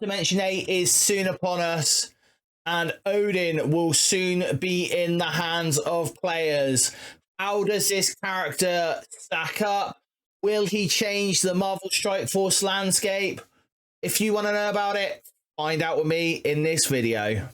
Dimension 8 is soon upon us, and Odin will soon be in the hands of players. How does this character stack up? Will he change the Marvel Strike Force landscape? If you want to know about it, find out with me in this video.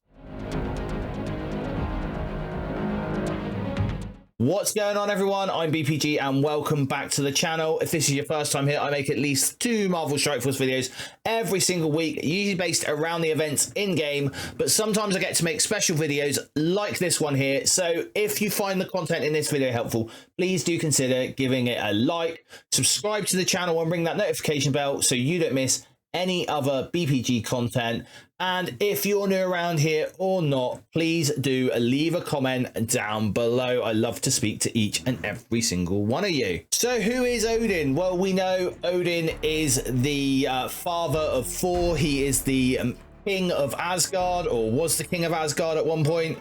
What's going on, everyone? I'm BPG and welcome back to the channel. If this is your first time here, I make at least 2 Marvel Strike Force videos every single week, usually based around the events in-game, but sometimes I get to make special videos like this one here. So if you find the content in this video helpful, please do consider giving it a like, subscribe to the channel and ring that notification bell so you don't miss any other BPG content. And if you're new around here or not, please do leave a comment down below. I love to speak to each and every single one of you. So who is Odin? Well, we know Odin is the father of Thor. He is the king of Asgard, or was the king of Asgard at one point.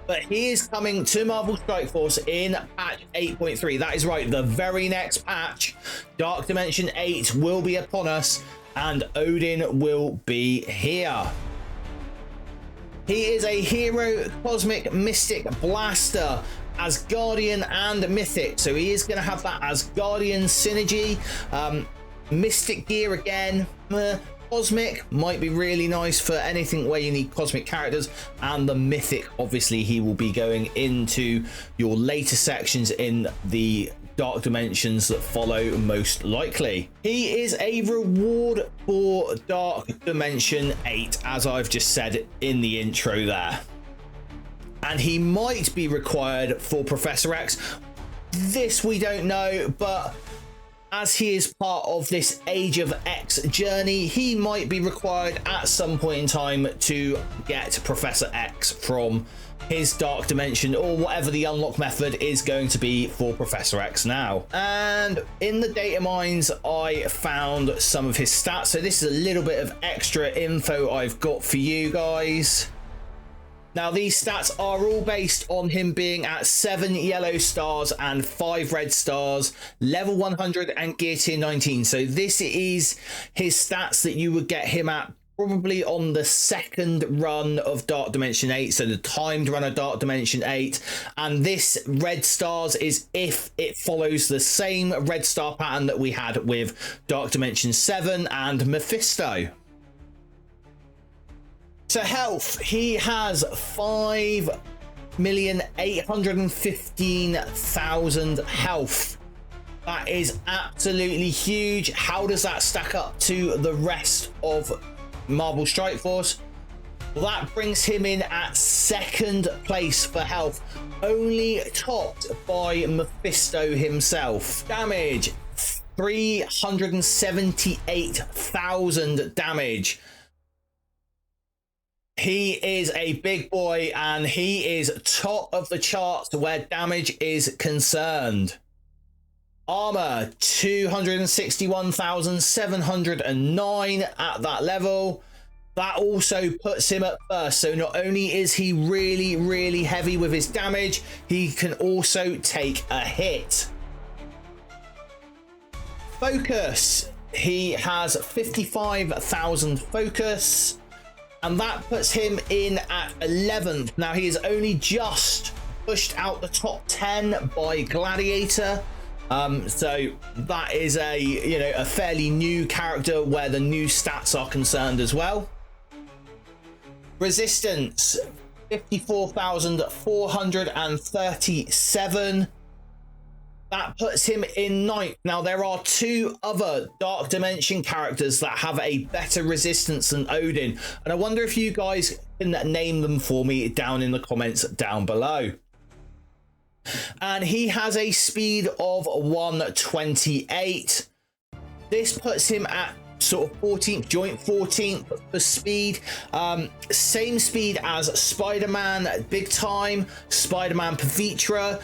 But he is coming to Marvel Strike Force in patch 8.3. That is right, the very next patch. Dark Dimension 8 will be upon us, and Odin will be here. He is a hero, cosmic, mystic, blaster, Asgardian and mythic. So he is going to have that Asgardian synergy. Mystic gear again. Cosmic might be really nice for anything where you need cosmic characters, and the mythic, obviously he will be going into your later sections in the dark dimensions that follow, most likely. He is a reward for Dark Dimension 8, as I've just said in the intro there, and he might be required for Professor X. This we don't know, but as he is part of this Age of X journey, he might be required at some point in time to get Professor X from his dark dimension, or whatever the unlock method is going to be for Professor X now. And in the data mines, I found some of his stats. So this is a little bit of extra info I've got for you guys. Now, these stats are all based on him being at 7 yellow stars and 5 red stars, level 100 and gear tier 19. So this is his stats that you would get him at probably on the second run of Dark Dimension 8, so the timed run of Dark Dimension 8. And this red stars is if it follows the same red star pattern that we had with Dark Dimension 7 and Mephisto. So health, he has 5,815,000 health. That is absolutely huge. How does that stack up to the rest of Marvel Strike Force? Well, that brings him in at 2nd place for health, only topped by Mephisto himself. Damage, 378,000 damage. He is a big boy, and he is top of the charts where damage is concerned. Armor, 261,709 at that level. That also puts him at first. So not only is he really, really heavy with his damage, he can also take a hit. Focus, he has 55,000 focus, and that puts him in at 11th. Now, he is only just pushed out the top 10 by Gladiator. So that is a fairly new character where the new stats are concerned as well. Resistance, 54,437. That puts him in 9th. Now, there are 2 other Dark Dimension characters that have a better resistance than Odin, and I wonder if you guys can name them for me down in the comments down below. And he has a speed of 128. This puts him at sort of 14th, joint 14th for speed. Same speed as Spider-Man Big Time, Spider-Man Pavitra,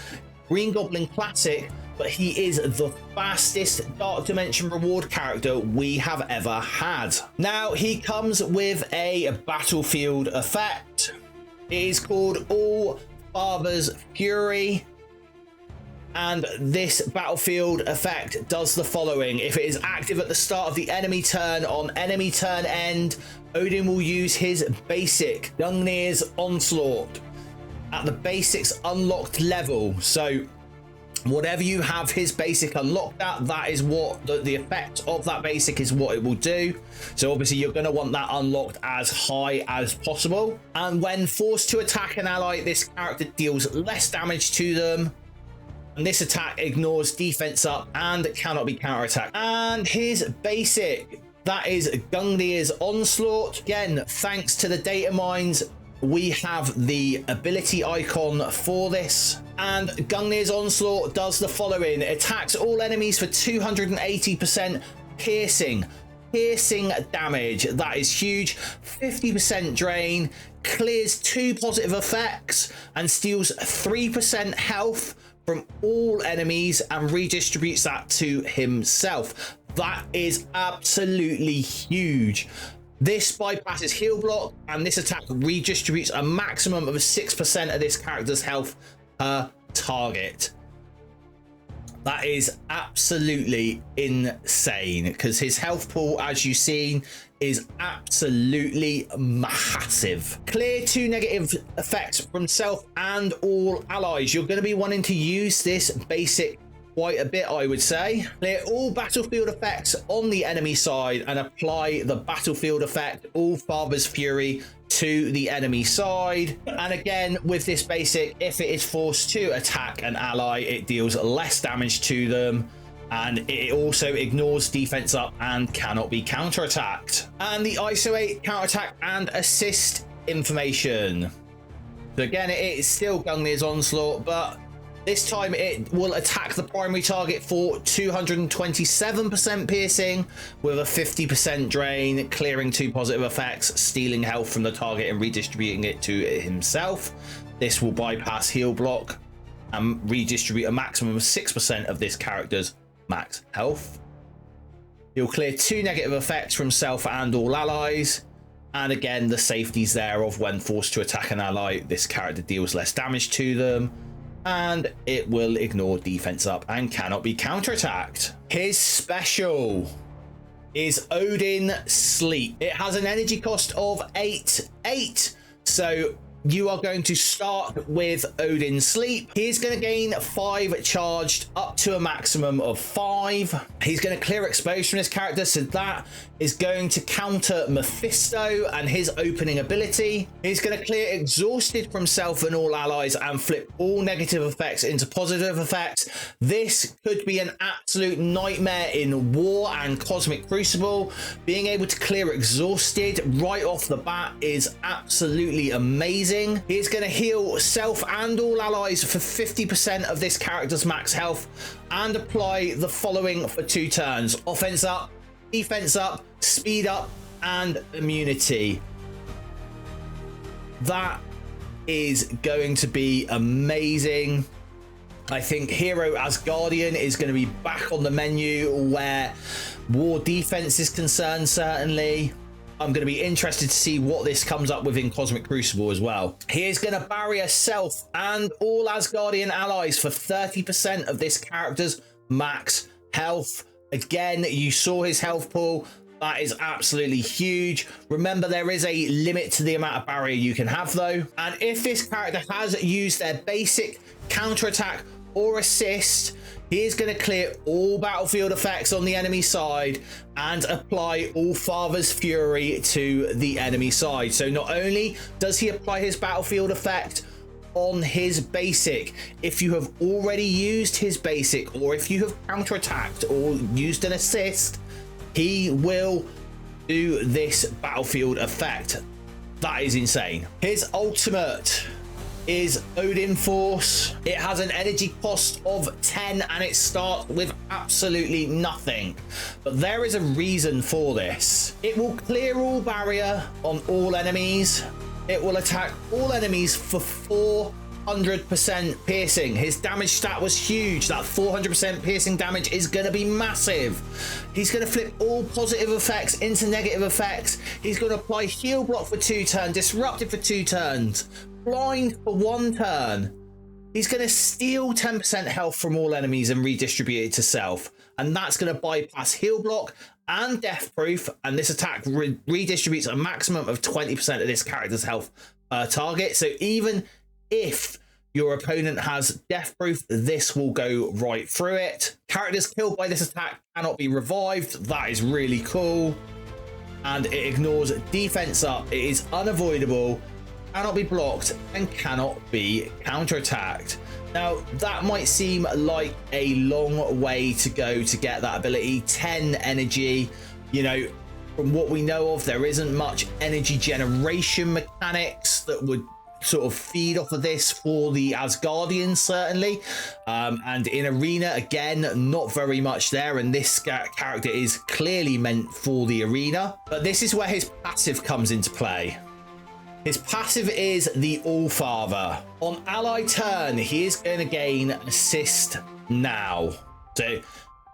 Green Goblin Classic, but he is the fastest Dark Dimension reward character we have ever had. Now, he comes with a battlefield effect. It is called All Father's Fury. And this battlefield effect does the following. If it is active at the start of the enemy turn on enemy turn end, Odin will use his basic Gungnir's Onslaught at the basics unlocked level. So whatever you have his basic unlocked at, that is what the effect of that basic is what it will do. So obviously you're going to want that unlocked as high as possible. And when forced to attack an ally, this character deals less damage to them. And this attack ignores defense up and cannot be counterattacked. And his basic, that is Gungnir's Onslaught. Again, thanks to the data mines, we have the ability icon for this. And Gungnir's Onslaught does the following. It attacks all enemies for 280% piercing damage. That is huge. 50% drain, clears 2 positive effects, and steals 3% health from all enemies and redistributes that to himself. That is absolutely huge. This bypasses heal block, and this attack redistributes a maximum of 6% of this character's health per target. That is absolutely insane, because his health pool, as you've seen, is absolutely massive. Clear 2 negative effects from self and all allies. You're going to be wanting to use this basic quite a bit, I would say. Clear all battlefield effects on the enemy side and apply the battlefield effect All Father's Fury to the enemy side. And again, with this basic, if it is forced to attack an ally, it deals less damage to them, and it also ignores defense up and cannot be counterattacked. And the Iso-8 counterattack and assist information. So again, it is still Gungnir's Onslaught, but this time it will attack the primary target for 227% piercing with a 50% drain, clearing 2 positive effects, stealing health from the target and redistributing it to himself. This will bypass heal block and redistribute a maximum of 6% of this character's max health. He'll clear 2 negative effects from self and all allies. And again, the safeties there of when forced to attack an ally, this character deals less damage to them, and it will ignore defense up and cannot be counterattacked. His special is Odin Sleep. It has an energy cost of 8. So you are going to start with Odin Sleep. He's going to gain 5 charged up to a maximum of 5. He's going to clear exposed from his character, so that is going to counter Mephisto and his opening ability. He's going to clear exhausted from self and all allies and flip all negative effects into positive effects. This could be an absolute nightmare in War and Cosmic Crucible. Being able to clear exhausted right off the bat is absolutely amazing. He's going to heal self and all allies for 50% of this character's max health and apply the following for 2 turns: offense up, defense up, speed up, and immunity. That is going to be amazing. I think Hero Asgardian is going to be back on the menu where War defense is concerned, certainly. I'm going to be interested to see what this comes up with in Cosmic Crucible as well. He is going to barrier self and all Asgardian allies for 30% of this character's max health. Again, you saw his health pool. That is absolutely huge. Remember, there is a limit to the amount of barrier you can have, though. And if this character has used their basic counterattack or assist, he is going to clear all battlefield effects on the enemy side and apply All Father's Fury to the enemy side. So not only does he apply his battlefield effect on his basic, if you have already used his basic, or if you have counterattacked or used an assist, he will do this battlefield effect. That is insane. His ultimate is Odin Force. It has an energy cost of 10 and it starts with absolutely nothing, but there is a reason for this. It will clear all barrier on all enemies. It will attack all enemies for 400% piercing. His damage stat was huge. That 400% piercing damage is going to be massive. He's going to flip all positive effects into negative effects. He's going to apply heal block for 2 turns, disruptive for 2 turns, blind for 1 turn, he's going to steal 10% health from all enemies and redistribute it to self. And that's going to bypass heal block and death proof. And this attack redistributes a maximum of 20% of this character's health per target. So even if your opponent has death proof, this will go right through it. Characters killed by this attack cannot be revived. That is really cool. And it ignores defense up. It is unavoidable, cannot be blocked, and cannot be counterattacked. Now, that might seem like a long way to go to get that ability. 10 energy, you know, from what we know of, there isn't much energy generation mechanics that would sort of feed off of this for the Asgardians, certainly. And in arena, again, not very much there, and this character is clearly meant for the arena. But this is where his passive comes into play. His passive is the All-Father. On ally turn, he is going to gain assist now. So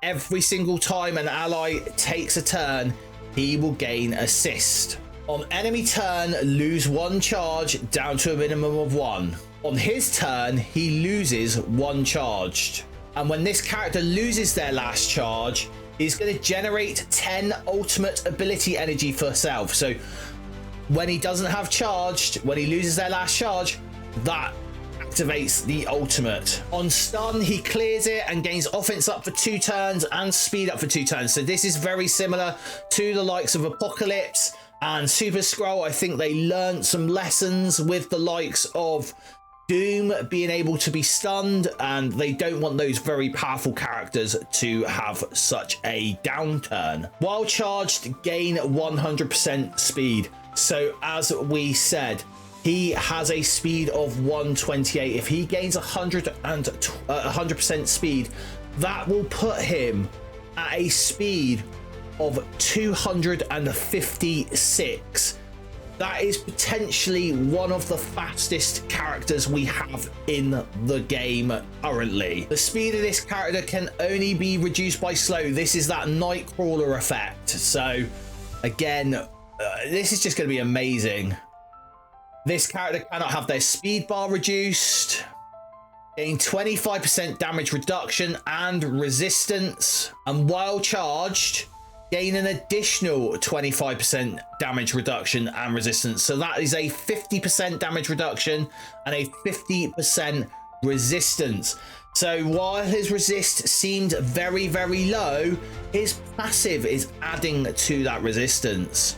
every single time an ally takes a turn, he will gain assist. On enemy turn, lose 1 charge down to a minimum of 1. On his turn, he loses 1 charged. And when this character loses their last charge, he's going to generate 10 ultimate ability energy for self. So when he doesn't have charged, when he loses their last charge, that activates the ultimate. On stun, he clears it and gains offense up for 2 turns and speed up for 2 turns. So this is very similar to the likes of Apocalypse and Super Skrull. I think they learned some lessons with the likes of Doom being able to be stunned, and they don't want those very powerful characters to have such a downturn. While charged, gain 100% speed. So as we said, he has a speed of 128. If he gains 100% speed, that will put him at a speed of 256. That is potentially one of the fastest characters we have in the game currently. The speed of this character can only be reduced by slow. This is that Nightcrawler effect. So again, this is just going to be amazing. This character cannot have their speed bar reduced. Gain 25% damage reduction and resistance. And while charged, gain an additional 25% damage reduction and resistance. So that is a 50% damage reduction and a 50% resistance. So while his resist seemed very, very low, his passive is adding to that resistance.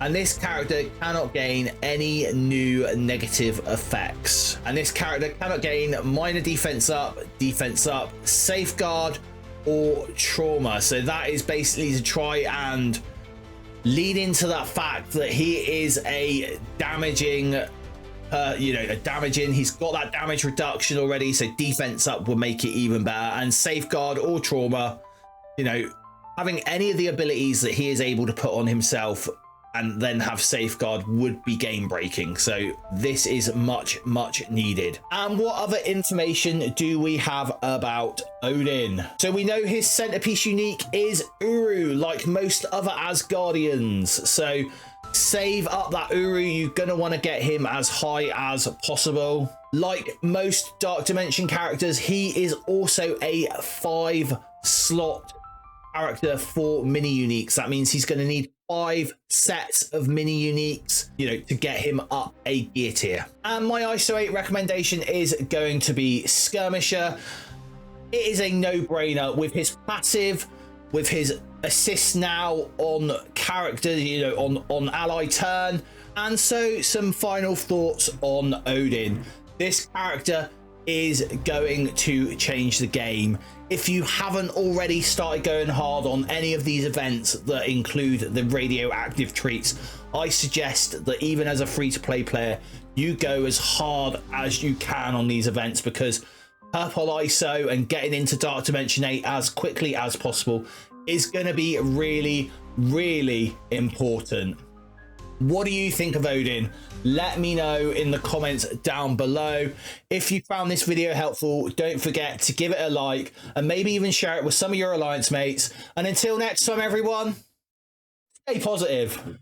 And this character cannot gain any new negative effects. And this character cannot gain minor defense up, safeguard, or trauma. So that is basically to try and lead into that fact that he is a damaging, he's got that damage reduction already. So defense up will make it even better. And safeguard or trauma, having any of the abilities that he is able to put on himself and then have safeguard would be game breaking. So this is much, much needed. And what other information do we have about Odin? So we know his centerpiece unique is Uru, like most other Asgardians. So save up that Uru. You're gonna want to get him as high as possible. Like most Dark Dimension characters, he is also a 5-slot character for mini uniques. That means he's going to need 5 sets of mini uniques, to get him up a gear tier. And my Iso-8 recommendation is going to be Skirmisher. It is a no-brainer with his passive, with his assist now on characters, on ally turn. And so some final thoughts on Odin. This character is going to change the game. If you haven't already started going hard on any of these events that include the radioactive treats, I suggest that even as a free-to-play player, you go as hard as you can on these events, because Purple ISO and getting into Dark Dimension 8 as quickly as possible is going to be really, really important. What do you think of Odin? Let me know in the comments down below. If you found this video helpful, don't forget to give it a like and maybe even share it with some of your alliance mates. And until next time, everyone, stay positive.